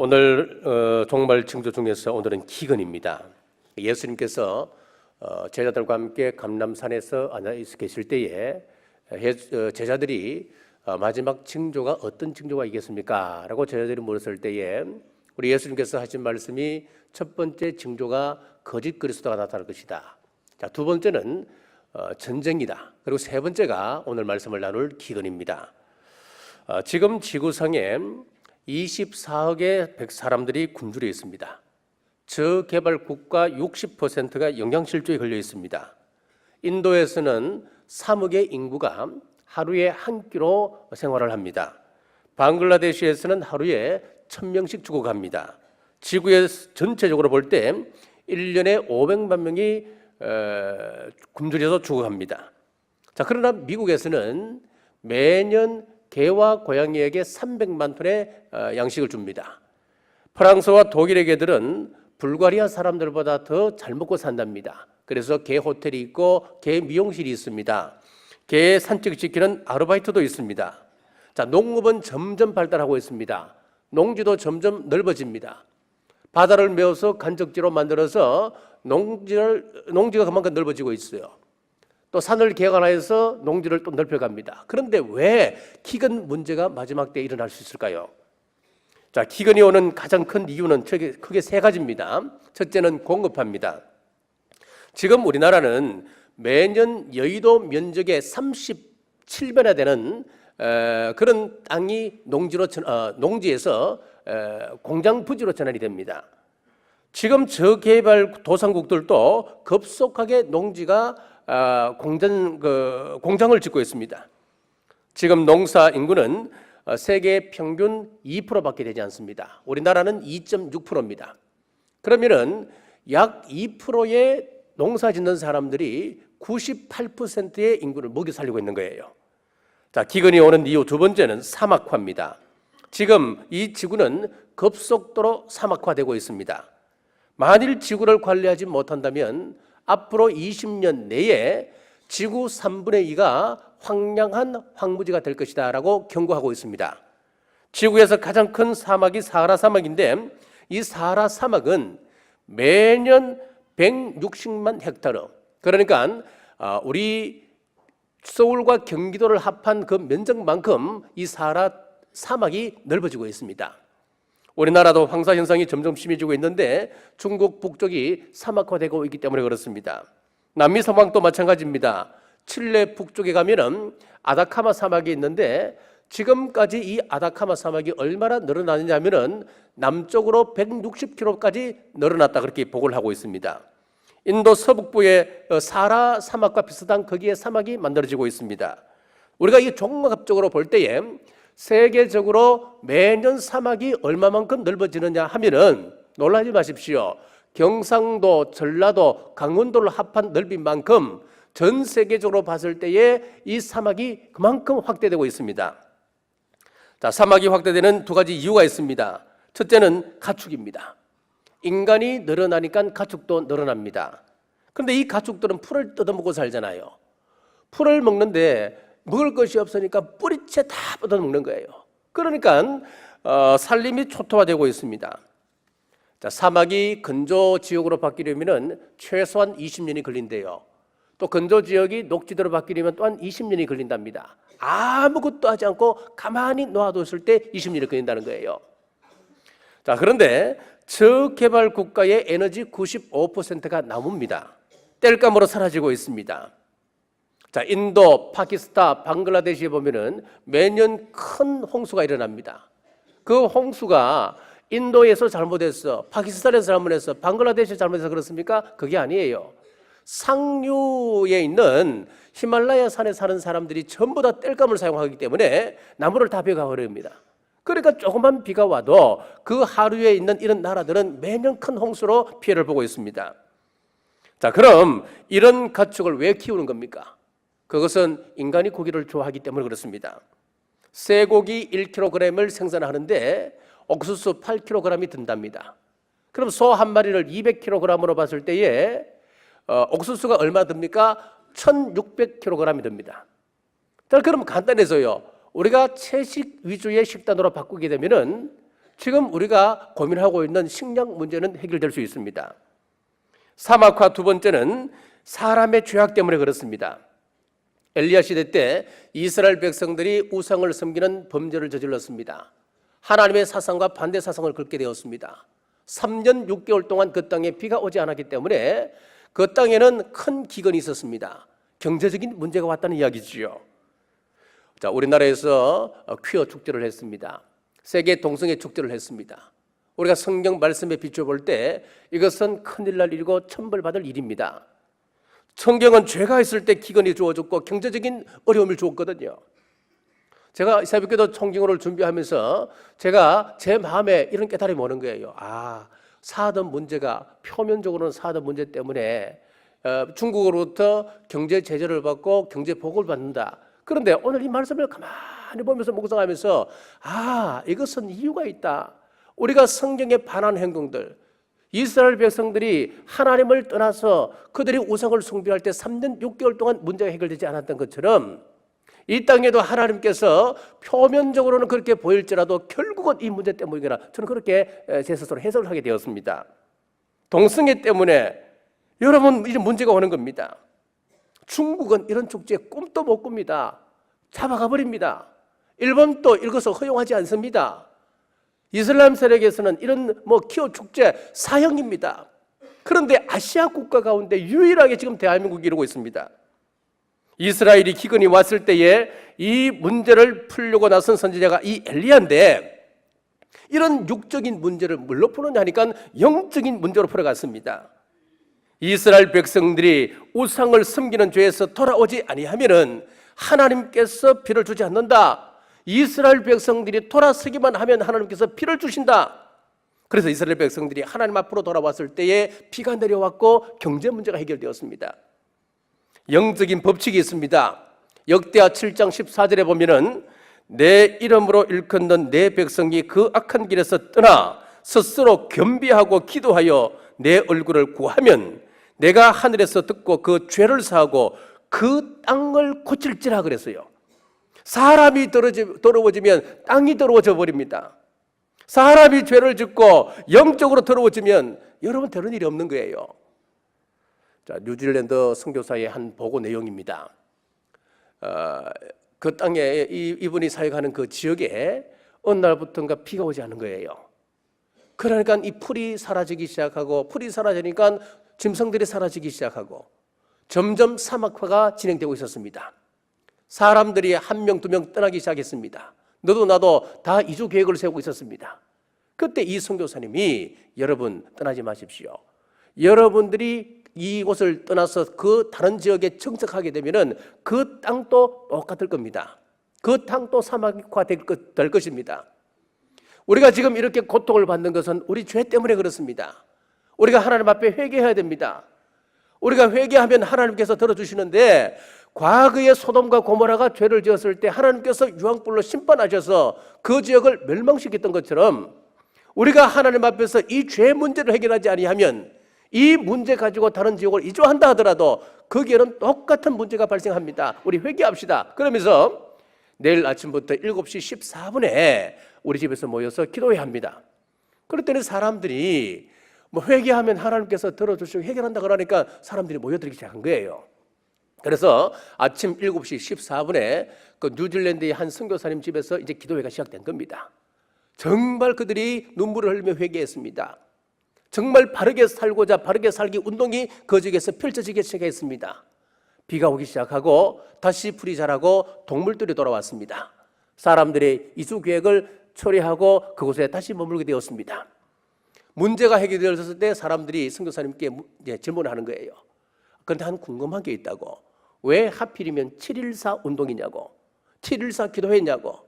오늘 종말 징조 중에서 오늘은 기근입니다. 예수님께서 제자들과 함께 감람산에서 앉아 계실 때에 제자들이 마지막 징조가 어떤 징조가 있겠습니까? 라고 제자들이 물었을 때에 우리 예수님께서 하신 말씀이 첫 번째 징조가 거짓 그리스도가 나타날 것이다. 자, 두 번째는 전쟁이다. 그리고 세 번째가 오늘 말씀을 나눌 기근입니다. 지금 지구상에 24억의 사람들이 굶주려 있습니다. 저개발 국가 60%가 영양실조에 걸려 있습니다. 인도에서는 3억의 인구가 하루에 한 끼로 생활을 합니다. 방글라데시에서는 하루에 1000명씩 죽어갑니다. 지구에 전체적으로 볼 때 1년에 500만 명이 굶주려서 죽어갑니다. 자, 그러나 미국에서는 매년 개와 고양이에게 300만 톤의 양식을 줍니다. 프랑스와 독일의 개들은 불가리아 사람들보다 더 잘 먹고 산답니다. 그래서 개 호텔이 있고 개 미용실이 있습니다. 개 산책 지키는 아르바이트도 있습니다. 자, 농업은 점점 발달하고 있습니다. 농지도 점점 넓어집니다. 바다를 메워서 간적지로 만들어서 농지가 그만큼 넓어지고 있어요. 또 산을 개간해서 농지를 또 넓혀갑니다. 그런데 왜 기근 문제가 마지막 때에 일어날 수 있을까요? 자, 기근이 오는 가장 큰 이유는 크게 세 가지입니다. 첫째는 공급합니다. 지금 우리나라는 매년 여의도 면적의 37배나 되는 그런 땅이 농지에서 공장 부지로 전환이 됩니다. 지금 저개발 도상국들도 급속하게 농지가 공장을 짓고 있습니다. 지금 농사 인구는 세계 평균 2%밖에 되지 않습니다. 우리나라는 2.6%입니다. 그러면은 약 2%의 농사 짓는 사람들이 98%의 인구를 먹여 살리고 있는 거예요. 자, 기근이 오는 이유 두 번째는 사막화입니다. 지금 이 지구는 급속도로 사막화되고 있습니다. 만일 지구를 관리하지 못한다면 앞으로 20년 내에 지구 3분의 2가 황량한 황무지가 될 것이다 라고 경고하고 있습니다. 지구에서 가장 큰 사막이 사하라 사막인데 이 사하라 사막은 매년 160만 헥타르, 그러니까 우리 서울과 경기도를 합한 그 면적만큼 이 사하라 사막이 넓어지고 있습니다. 우리나라도 황사 현상이 점점 심해지고 있는데 중국 북쪽이 사막화되고 있기 때문에 그렇습니다. 남미 사막도 마찬가지입니다. 칠레 북쪽에 가면은 아타카마 사막이 있는데 지금까지 이 아타카마 사막이 얼마나 늘어나느냐면은 남쪽으로 160km까지 늘어났다 그렇게 보고를 하고 있습니다. 인도 서북부의 사하라 사막과 비슷한 거기에 사막이 만들어지고 있습니다. 우리가 이 종합적으로 볼 때에 세계적으로 매년 사막이 얼마만큼 넓어지느냐 하면은 놀라지 마십시오. 경상도, 전라도, 강원도를 합한 넓이만큼 전 세계적으로 봤을 때에 이 사막이 그만큼 확대되고 있습니다. 자, 사막이 확대되는 두 가지 이유가 있습니다. 첫째는 가축입니다. 인간이 늘어나니까 가축도 늘어납니다. 그런데 이 가축들은 풀을 뜯어먹고 살잖아요. 풀을 먹는데 먹을 것이 없으니까 뿌리채 다 뻗어먹는 거예요. 그러니까 산림이 초토화되고 있습니다. 자, 사막이 건조 지역으로 바뀌려면 최소한 20년이 걸린대요. 또 건조 지역이 녹지대로 바뀌려면 또한 20년이 걸린답니다. 아무것도 하지 않고 가만히 놔뒀을 때 20년이 걸린다는 거예요. 자, 그런데 저개발 국가의 에너지 95%가 나무입니다. 땔감으로 사라지고 있습니다. 자, 인도, 파키스탄, 방글라데시에 보면은 매년 큰 홍수가 일어납니다. 그 홍수가 인도에서 잘못했어, 파키스탄에서 잘못했어, 방글라데시에서 잘못해서 그렇습니까? 그게 아니에요. 상류에 있는 히말라야 산에 사는 사람들이 전부 다 땔감을 사용하기 때문에 나무를 다 베가 버립니다. 그러니까 조그만 비가 와도 그 하류에 있는 이런 나라들은 매년 큰 홍수로 피해를 보고 있습니다. 자, 그럼 이런 가축을 왜 키우는 겁니까? 그것은 인간이 고기를 좋아하기 때문에 그렇습니다. 쇠고기 1kg을 생산하는데 옥수수 8kg이 든답니다. 그럼 소 한 마리를 200kg으로 봤을 때에 옥수수가 얼마 듭니까? 1600kg이 듭니다. 자, 그럼 간단해서요. 우리가 채식 위주의 식단으로 바꾸게 되면은 지금 우리가 고민하고 있는 식량 문제는 해결될 수 있습니다. 사막화 두 번째는 사람의 죄악 때문에 그렇습니다. 엘리야 시대 때 이스라엘 백성들이 우상을 섬기는 범죄를 저질렀습니다. 하나님의 사상과 반대 사상을 긁게 되었습니다. 3년 6개월 동안 그 땅에 비가 오지 않았기 때문에 그 땅에는 큰 기근이 있었습니다. 경제적인 문제가 왔다는 이야기지요. 자, 우리나라에서 퀴어 축제를 했습니다. 세계 동성애 축제를 했습니다. 우리가 성경 말씀에 비춰볼 때 이것은 큰일 날 일이고 천벌받을 일입니다. 성경은 죄가 있을 때 기근이 주어졌고 경제적인 어려움을 주었거든요. 제가 새벽기도 청징호를 준비하면서 제가 제 마음에 이런 깨달음이 오는 거예요. 사드 문제가 표면적으로는 사드 문제 때문에 중국으로부터 경제 제재를 받고 경제 보복을 받는다. 그런데 오늘 이 말씀을 가만히 보면서 묵상하면서 이것은 이유가 있다. 우리가 성경에 반한 행동들, 이스라엘 백성들이 하나님을 떠나서 그들이 우상을 숭배할 때 3년 6개월 동안 문제가 해결되지 않았던 것처럼 이 땅에도 하나님께서 표면적으로는 그렇게 보일지라도 결국은 이 문제 때문이구나. 저는 그렇게 제 스스로 해석을 하게 되었습니다. 동성애 때문에 여러분 이제 문제가 오는 겁니다. 중국은 이런 축제에 꿈도 못 꿉니다. 잡아가 버립니다. 일본도 이것을 허용하지 않습니다. 이슬람 세력에서는 이런 퀴어 축제 사형입니다. 그런데 아시아 국가 가운데 유일하게 지금 대한민국이 이루고 있습니다. 이스라엘이 기근이 왔을 때에 이 문제를 풀려고 나선 선지자가 이 엘리야인데 이런 육적인 문제를 뭘로 푸느냐 하니까 영적인 문제로 풀어갔습니다. 이스라엘 백성들이 우상을 섬기는 죄에서 돌아오지 아니하면은 하나님께서 비를 주지 않는다. 이스라엘 백성들이 돌아서기만 하면 하나님께서 비를 주신다. 그래서 이스라엘 백성들이 하나님 앞으로 돌아왔을 때에 비가 내려왔고 경제 문제가 해결되었습니다. 영적인 법칙이 있습니다. 역대하 7장 14절에 보면은 내 이름으로 일컫는 내 백성이 그 악한 길에서 떠나 스스로 겸비하고 기도하여 내 얼굴을 구하면 내가 하늘에서 듣고 그 죄를 사하고 그 땅을 고칠지라 그랬어요. 사람이 더러워지면 땅이 더러워져 버립니다. 사람이 죄를 짓고 영적으로 더러워지면 여러분 다른 일이 없는 거예요. 자, 뉴질랜드 선교사의 한 보고 내용입니다. 그 땅에 이분이 사역하는 그 지역에 어느 날부터인가 비가 오지 않은 거예요. 그러니까 이 풀이 사라지기 시작하고 풀이 사라지니까 짐승들이 사라지기 시작하고 점점 사막화가 진행되고 있었습니다. 사람들이 한 명, 두 명 떠나기 시작했습니다. 너도 나도 다 이주 계획을 세우고 있었습니다. 그때 이 선교사님이 여러분 떠나지 마십시오. 여러분들이 이곳을 떠나서 그 다른 지역에 정착하게 되면은 그 땅도 똑같을 겁니다. 그 땅도 사막화 될 것입니다. 우리가 지금 이렇게 고통을 받는 것은 우리 죄 때문에 그렇습니다. 우리가 하나님 앞에 회개해야 됩니다. 우리가 회개하면 하나님께서 들어주시는데 과거에 소돔과 고모라가 죄를 지었을 때 하나님께서 유황불로 심판하셔서 그 지역을 멸망시켰던 것처럼 우리가 하나님 앞에서 이 죄 문제를 해결하지 아니하면 이 문제 가지고 다른 지역을 이주한다 하더라도 거기에는 똑같은 문제가 발생합니다. 우리 회개합시다. 그러면서 내일 아침부터 7시 14분에 우리 집에서 모여서 기도해야 합니다. 그랬더니 사람들이 회개하면 하나님께서 들어주시고 해결한다 그러니까 사람들이 모여들기 시작한 거예요. 그래서 아침 7시 14분에 그 뉴질랜드의 한 선교사님 집에서 이제 기도회가 시작된 겁니다. 정말 그들이 눈물을 흘리며 회개했습니다. 정말 바르게 살고자 바르게 살기 운동이 그 지역에서 펼쳐지기 시작했습니다. 비가 오기 시작하고 다시 풀이 자라고 동물들이 돌아왔습니다. 사람들의 이주 계획을 처리하고 그곳에 다시 머물게 되었습니다. 문제가 해결되었을 때 사람들이 선교사님께 질문을 하는 거예요. 그런데 한 궁금한 게 있다고. 왜 하필이면 7.14 운동이냐고, 7.14 기도했냐고.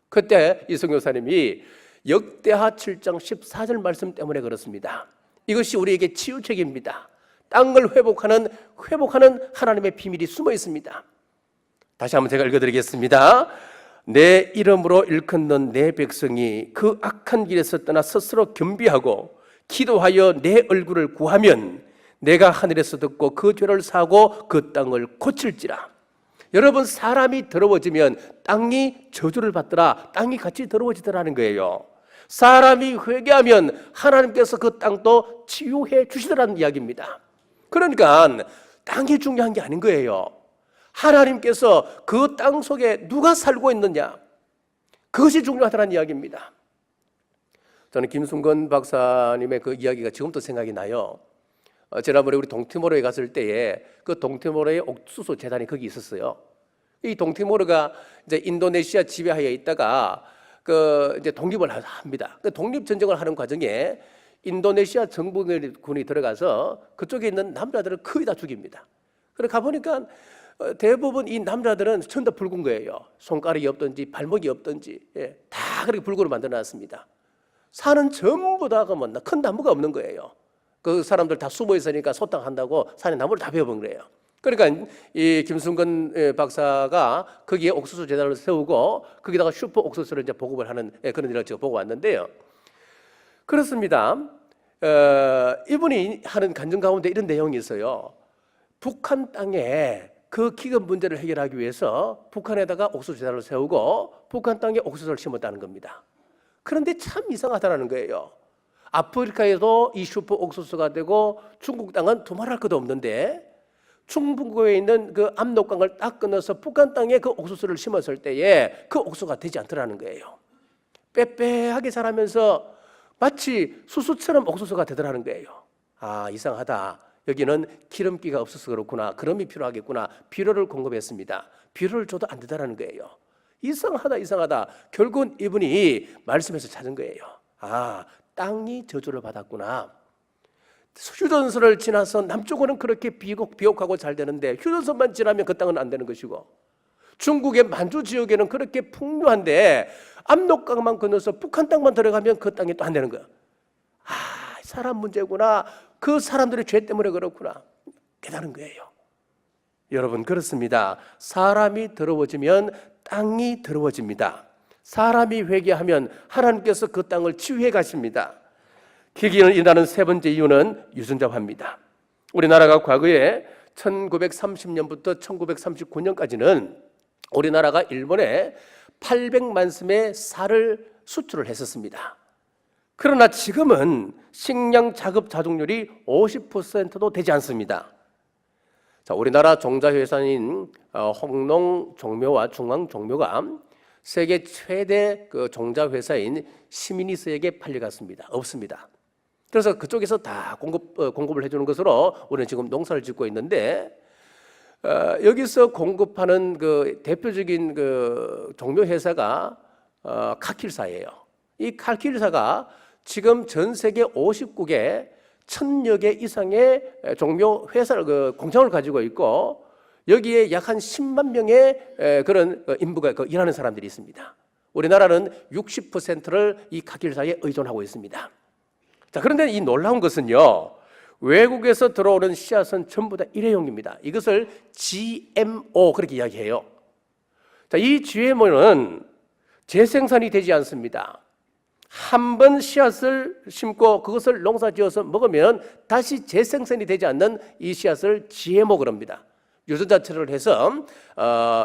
그때 이 선교사님이 역대하 7장 14절 말씀 때문에 그렇습니다. 이것이 우리에게 치유책입니다. 땅을 회복하는 하나님의 비밀이 숨어 있습니다. 다시 한번 제가 읽어드리겠습니다. 내 이름으로 일컫는 내 백성이 그 악한 길에서 떠나 스스로 겸비하고 기도하여 내 얼굴을 구하면 내가 하늘에서 듣고 그 죄를 사고 그 땅을 고칠지라. 여러분, 사람이 더러워지면 땅이 저주를 받더라. 땅이 같이 더러워지더라는 거예요. 사람이 회개하면 하나님께서 그 땅도 치유해 주시더라는 이야기입니다. 그러니까 땅이 중요한 게 아닌 거예요. 하나님께서 그 땅 속에 누가 살고 있느냐, 그것이 중요하다는 이야기입니다. 저는 김순건 박사님의 그 이야기가 지금도 생각이 나요. 지난번에 우리 동티모르에 갔을 때에 그 동티모르의 옥수수 재단이 거기 있었어요. 이 동티모르가 이제 인도네시아 지배하에 있다가 그 이제 독립을 합니다. 그 독립 전쟁을 하는 과정에 인도네시아 정부군이 들어가서 그쪽에 있는 남자들을 거의 다 죽입니다. 그래 가 보니까 대부분 이 남자들은 전부 다 붉은 거예요. 손가락이 없든지 발목이 없든지 다 그렇게 붉으로 만들어놨습니다. 산은 전부 다 큰 나무가 없는 거예요. 그 사람들 다 숨어 있으니까 소탕한다고 산에 나무를 다 베어본 거예요. 그러니까 이 김순건 박사가 거기에 옥수수 재단을 세우고 거기다가 슈퍼 옥수수를 이제 보급을 하는 그런 일을 제가 보고 왔는데요. 그렇습니다. 이분이 하는 간증 가운데 이런 내용이 있어요. 북한 땅에 그 기근 문제를 해결하기 위해서 북한에다가 옥수수 재단을 세우고 북한 땅에 옥수수를 심었다는 겁니다. 그런데 참 이상하다는 거예요. 아프리카에도 이 슈퍼 옥수수가 되고 중국 땅은 두말할 것도 없는데 중국에 있는 그 압록강을 딱 끊어서 북한 땅에 그 옥수수를 심었을 때에 그 옥수수가 되지 않더라는 거예요. 빼빼하게 자라면서 마치 수수처럼 옥수수가 되더라는 거예요. 아, 이상하다. 여기는 기름기가 없어서 그렇구나. 그럼이 필요하겠구나. 비료를 공급했습니다. 비료를 줘도 안 되더라는 거예요. 이상하다. 결국은 이분이 말씀에서 찾은 거예요. 아, 땅이 저주를 받았구나. 휴전선을 지나서 남쪽으로는 그렇게 비옥하고 잘 되는데 휴전선만 지나면 그 땅은 안 되는 것이고 중국의 만주 지역에는 그렇게 풍요한데 압록강만 건너서 북한 땅만 들어가면 그 땅이 또 안 되는 거야. 아, 사람 문제구나. 그 사람들의 죄 때문에 그렇구나. 깨달은 거예요. 여러분, 그렇습니다. 사람이 더러워지면 땅이 더러워집니다. 사람이 회개하면 하나님께서 그 땅을 치유해 가십니다. 기근을 일어나는 세 번째 이유는 유전자화입니다. 우리나라가 과거에 1930년부터 1939년까지는 우리나라가 일본에 800만 섬의 쌀을 수출을 했었습니다. 그러나 지금은 식량 자급 자족률이 50%도 되지 않습니다. 자, 우리나라 종자회사인 홍농 종묘와 중앙 종묘가 세계 최대 그 종자회사인 시미니스에게 팔려갔습니다. 없습니다. 그래서 그쪽에서 다 공급을 해주는 것으로 우리는 지금 농사를 짓고 있는데 여기서 공급하는 그 대표적인 그 종묘 회사가 카킬사예요. 이 카킬사가 지금 전 세계 50국에 1000여 개 이상의 종묘 회사를 공장을 가지고 있고 여기에 약 한 10만 명의 그런 인부가 일하는 사람들이 있습니다. 우리나라는 60%를 이 카킬사에 의존하고 있습니다. 자, 그런데 이 놀라운 것은요, 외국에서 들어오는 씨앗은 전부 다 일회용입니다. 이것을 GMO 그렇게 이야기해요. 자, 이 GMO는 재생산이 되지 않습니다. 한 번 씨앗을 심고 그것을 농사지어서 먹으면 다시 재생산이 되지 않는 이 씨앗을 GMO 그럽니다. 유전자 처리를 해서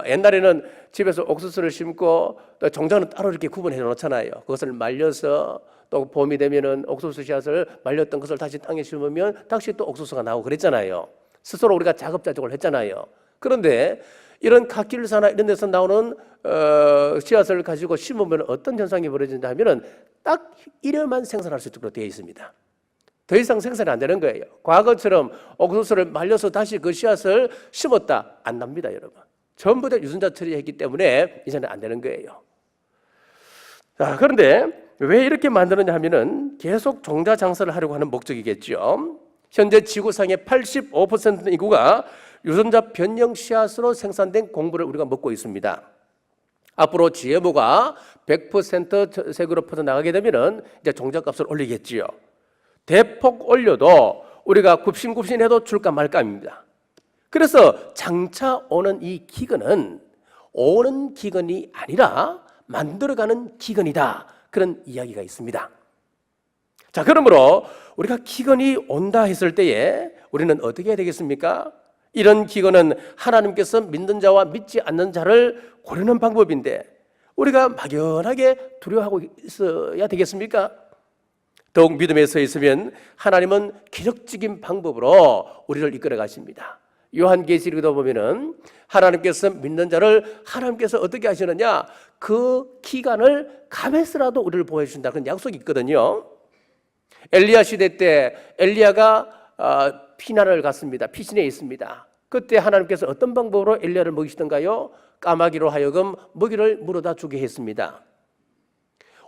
옛날에는 집에서 옥수수를 심고 또 종자는 따로 이렇게 구분해 놓잖아요. 그것을 말려서 또 봄이 되면은 옥수수 씨앗을 말렸던 것을 다시 땅에 심으면 다시 또 옥수수가 나오고 그랬잖아요. 스스로 우리가 자급자족을 했잖아요. 그런데 이런 카킬사나 이런 데서 나오는 씨앗을 가지고 심으면 어떤 현상이 벌어진다 하면은 딱 1회만 생산할 수 있도록 되어 있습니다. 더 이상 생산이 안 되는 거예요. 과거처럼 옥수수를 말려서 다시 그 씨앗을 심었다. 안 납니다, 여러분. 전부 다 유전자 처리했기 때문에 이제는 안 되는 거예요. 자, 그런데 왜 이렇게 만드느냐 하면은 계속 종자 장사를 하려고 하는 목적이겠죠. 현재 지구상의 85% 인구가 유전자 변형 씨앗으로 생산된 곡물을 우리가 먹고 있습니다. 앞으로 GMO가 100% 세계로 퍼져나가게 되면은 이제 종자값을 올리겠지요. 대폭 올려도 우리가 굽신굽신해도 줄까 말까입니다. 그래서 장차 오는 이 기근은 오는 기근이 아니라 만들어가는 기근이다. 그런 이야기가 있습니다. 자, 그러므로 우리가 기근이 온다 했을 때에 우리는 어떻게 해야 되겠습니까? 이런 기근은 하나님께서 믿는 자와 믿지 않는 자를 고르는 방법인데 우리가 막연하게 두려워하고 있어야 되겠습니까? 더욱 믿음에 서 있으면 하나님은 기적적인 방법으로 우리를 이끌어 가십니다. 요한계시록에도 보면은 하나님께서 믿는 자를 하나님께서 어떻게 하시느냐, 그 기간을 감해서라도 우리를 보여주신다, 그런 약속이 있거든요. 엘리야 시대 때 엘리야가 피난을 갔습니다. 피신해 있습니다. 그때 하나님께서 어떤 방법으로 엘리야를 먹이시던가요? 까마귀로 하여금 먹이를 물어다 주게 했습니다.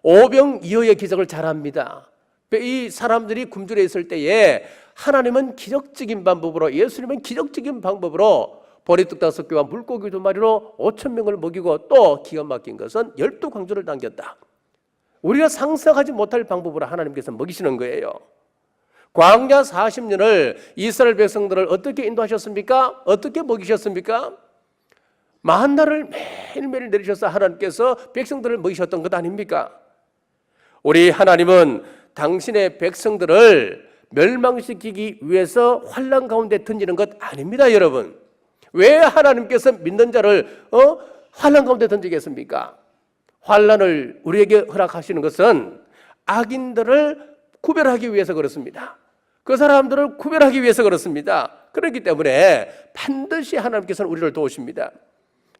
오병이어의 기적을 잘합니다. 이 사람들이 굶주려 있을 때에 하나님은 기적적인 방법으로, 예수님은 기적적인 방법으로 보리떡 5개와 물고기 2마리로 5,000명을 먹이고, 또 기가 막힌 것은 12광주를 당겼다. 우리가 상상하지 못할 방법으로 하나님께서 먹이시는 거예요. 광야 40년을 이스라엘 백성들을 어떻게 인도하셨습니까? 어떻게 먹이셨습니까? 만나를 매일매일 내리셔서 하나님께서 백성들을 먹이셨던 것 아닙니까? 우리 하나님은 당신의 백성들을 멸망시키기 위해서 환난 가운데 던지는 것 아닙니다, 여러분. 왜 하나님께서 믿는 자를 환난 가운데 던지겠습니까? 환난을 우리에게 허락하시는 것은 악인들을 구별하기 위해서 그렇습니다. 그 사람들을 구별하기 위해서 그렇습니다. 그렇기 때문에 반드시 하나님께서는 우리를 도우십니다.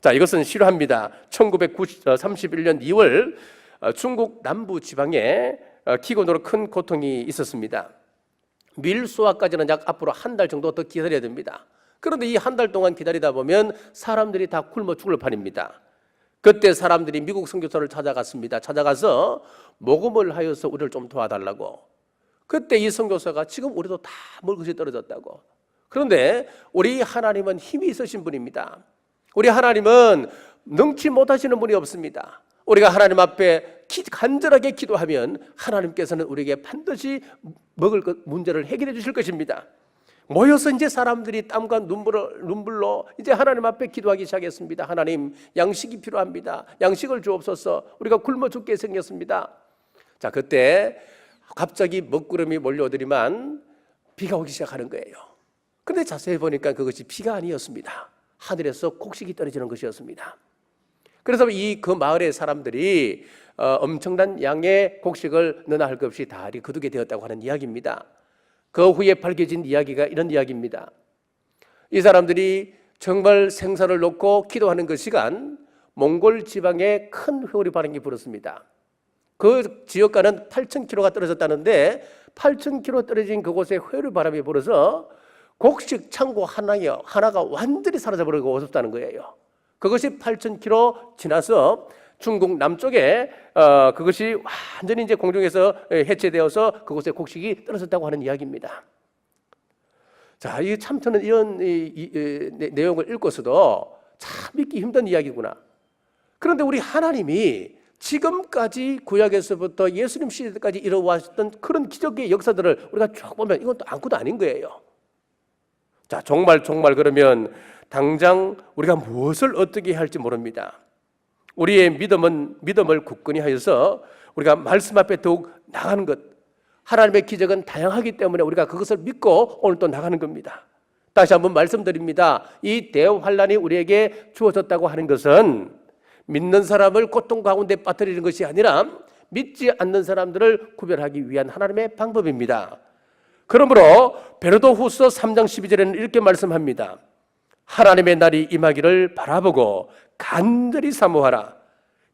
자, 이것은 실화입니다. 1931년 2월 중국 남부 지방에 기근으로 큰 고통이 있었습니다. 밀 수확까지는 약 앞으로 한 달 정도 더 기다려야 됩니다. 그런데 이 한 달 동안 기다리다 보면 사람들이 다 굶어 죽을 판입니다. 그때 사람들이 미국 선교사를 찾아갔습니다. 찾아가서 모금을 하여서 우리를 좀 도와달라고. 그때 이 선교사가 지금 우리도 다 먹을 것이 떨어졌다고. 그런데 우리 하나님은 힘이 있으신 분입니다. 우리 하나님은 능치 못하시는 분이 없습니다. 우리가 하나님 앞에 간절하게 기도하면 하나님께서는 우리에게 반드시 먹을 것 문제를 해결해 주실 것입니다. 모여서 이제 사람들이 땀과 눈물로 이제 하나님 앞에 기도하기 시작했습니다. 하나님, 양식이 필요합니다. 양식을 주옵소서. 우리가 굶어 죽게 생겼습니다. 자, 그때 갑자기 먹구름이 몰려오더니만 비가 오기 시작하는 거예요. 그런데 자세히 보니까 그것이 비가 아니었습니다. 하늘에서 곡식이 떨어지는 것이었습니다. 그래서 그 마을의 사람들이 엄청난 양의 곡식을 너나 할 것 없이 다 거두게 되었다고 하는 이야기입니다. 그 후에 밝혀진 이야기가 이런 이야기입니다. 이 사람들이 정말 생사를 놓고 기도하는 그 시간, 몽골 지방에 큰 회오리 바람이 불었습니다. 그 지역과는 8,000km가 떨어졌다는데 8,000km 떨어진 그곳에 회오리 바람이 불어서 곡식 창고 하나가 완전히 사라져버리고 없었다는 거예요. 그것이 8,000km 지나서 중국 남쪽에 그것이 완전히 이제 공중에서 해체되어서 그곳에 곡식이 떨어졌다고 하는 이야기입니다. 자, 이 참 저는 이런 내용을 읽고서도 참 믿기 힘든 이야기구나. 그런데 우리 하나님이 지금까지 구약에서부터 예수님 시대까지 이뤄왔던 그런 기적의 역사들을 우리가 쭉 보면 이건 또 아무것도 아닌 거예요. 자, 정말 그러면 당장 우리가 무엇을 어떻게 할지 모릅니다. 우리의 믿음을 굳건히 하여서 우리가 말씀 앞에 더욱 나가는 것, 하나님의 기적은 다양하기 때문에 우리가 그것을 믿고 오늘 또 나가는 겁니다. 다시 한번 말씀드립니다. 이 대환란이 우리에게 주어졌다고 하는 것은 믿는 사람을 고통 가운데 빠뜨리는 것이 아니라 믿지 않는 사람들을 구별하기 위한 하나님의 방법입니다. 그러므로 베드로후서 3장 12절에는 이렇게 말씀합니다. 하나님의 날이 임하기를 바라보고 간절히 사모하라.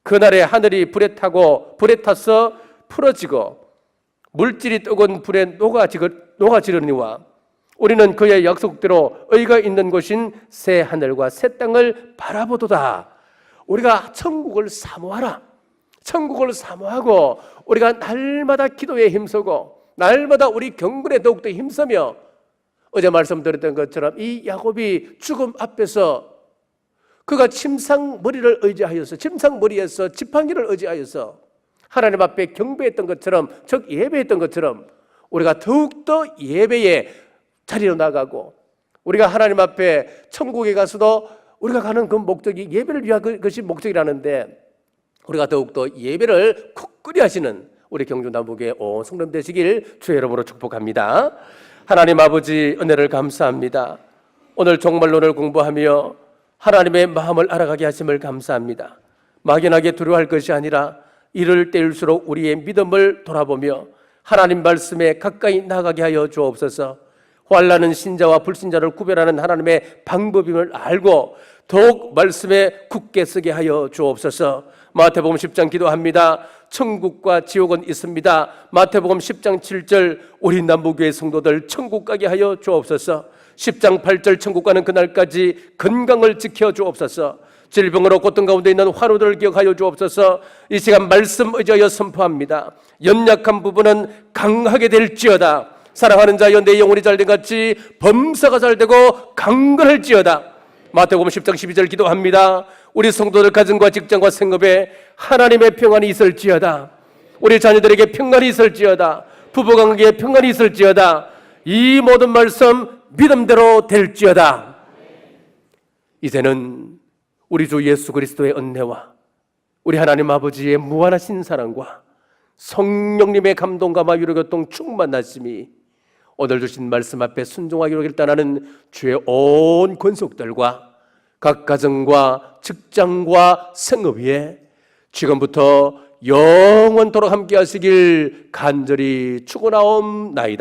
그날에 하늘이 불에 타서 풀어지고 물질이 뜨거운 불에 녹아지르니와 우리는 그의 약속대로 의가 있는 곳인 새 하늘과 새 땅을 바라보도다. 우리가 천국을 사모하라. 천국을 사모하고 우리가 날마다 기도에 힘쓰고 날마다 우리 경건에 더욱더 힘쓰며, 어제 말씀드렸던 것처럼 이 야곱이 죽음 앞에서 그가 침상머리에서 지팡이를 의지하여서 하나님 앞에 경배했던 것처럼, 즉 예배했던 것처럼 우리가 더욱더 예배의 자리로 나가고, 우리가 하나님 앞에 천국에 가서도 우리가 가는 그 목적이 예배를 위한 것이 목적이라는데, 우리가 더욱더 예배를 굳건히 하시는 우리 경주남북의 온 성도님 되시길 주의 이름으로 축복합니다. 하나님 아버지, 은혜를 감사합니다. 오늘 종말론을 공부하며 하나님의 마음을 알아가게 하심을 감사합니다. 막연하게 두려워할 것이 아니라 이럴 때일수록 우리의 믿음을 돌아보며 하나님 말씀에 가까이 나가게 하여 주옵소서. 환난은 신자와 불신자를 구별하는 하나님의 방법임을 알고 더욱 말씀에 굳게 서게 하여 주옵소서. 마태복음 10장 기도합니다. 천국과 지옥은 있습니다. 마태복음 10장 7절 우리 남부교회 성도들 천국 가게 하여 주옵소서. 10장 8절 천국 가는 그날까지 건강을 지켜 주옵소서. 질병으로 고통 가운데 있는 환우들을 기억하여 주옵소서. 이 시간 말씀 의지하여 선포합니다. 연약한 부분은 강하게 될지어다. 사랑하는 자여 내 영혼이 잘된 같이 범사가 잘되고 강건할지어다. 마태복음 10장 12절 기도합니다. 우리 성도들 가정과 직장과 생업에 하나님의 평안이 있을지어다. 우리 자녀들에게 평안이 있을지어다. 부부관계에 평안이 있을지어다. 이 모든 말씀 믿음대로 될지어다. 이제는 우리 주 예수 그리스도의 은혜와 우리 하나님 아버지의 무한하신 사랑과 성령님의 감동과 마위로 교통 충만하심이 오늘 주신 말씀 앞에 순종하기로 결단하는 주의 온 권속들과 각 가정과 직장과 생업 위에 지금부터 영원토록 함께 하시길 간절히 축원하옵나이다.